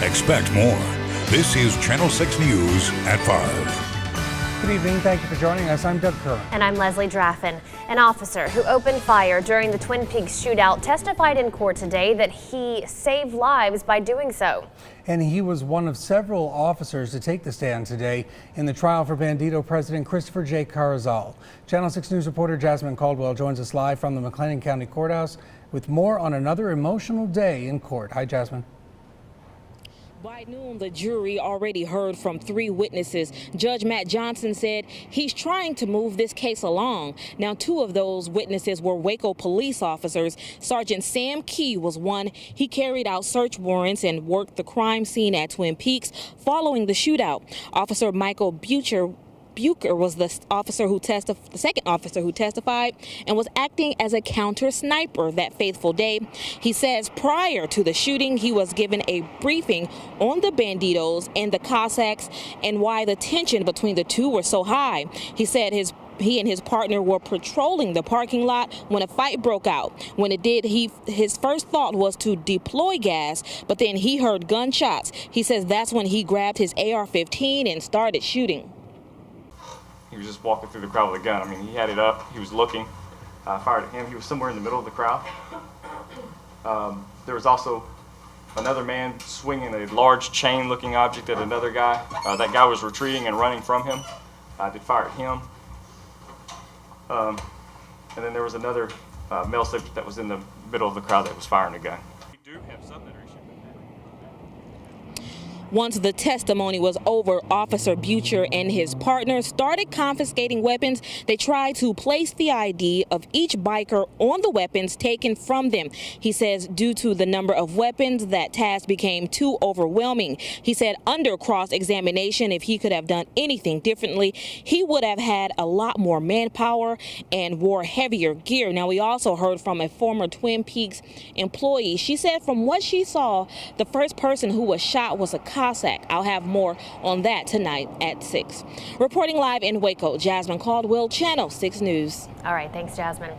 Expect more. This is Channel 6 News at 5. Good evening. Thank you for joining us. I'm Doug Curran. And I'm Leslie Draffin. An officer who opened fire during the Twin Peaks shootout testified in court today that he saved lives by doing so. And he was one of several officers to take the stand today in the trial for Bandito President Christopher J. Carrizal. Channel 6 News reporter Jasmin Caldwell joins us live from the McLennan County Courthouse with more on another emotional day in court. Hi, Jasmin. By noon, the jury already heard from 3 witnesses. Judge Matt Johnson said he's trying to move this case along. Now, 2 of those witnesses were Waco police officers. Sergeant Sam Key was one. He carried out search warrants and worked the crime scene at Twin Peaks following the shootout. Officer Michael Bucher was the second officer who testified and was acting as a counter sniper that fateful day. He says prior to the shooting, he was given a briefing on the Banditos and the Cossacks and why the tension between the two were so high. He said he and his partner were patrolling the parking lot when a fight broke out. When it did, his first thought was to deploy gas, but then he heard gunshots. He says that's when he grabbed his AR-15 and started shooting. He was just walking through the crowd with a gun. I mean, he had it up. He was looking. I fired at him. He was somewhere in the middle of the crowd. There was also another man swinging a large chain-looking object at another guy. That guy was retreating and running from him. I did fire at him. And then there was another male subject that was in the middle of the crowd that was firing a gun. We do have some that are shooting. Once the testimony was over, Officer Bucher and his partner started confiscating weapons. They tried to place the ID of each biker on the weapons taken from them. He says due to the number of weapons, that task became too overwhelming. He said under cross-examination, if he could have done anything differently, he would have had a lot more manpower and wore heavier gear. Now, we also heard from a former Twin Peaks employee. She said from what she saw, the first person who was shot was a Cossack. I'll have more on that tonight at 6. Reporting live in Waco, Jasmin Caldwell, Channel 6 News. All right, thanks, Jasmin.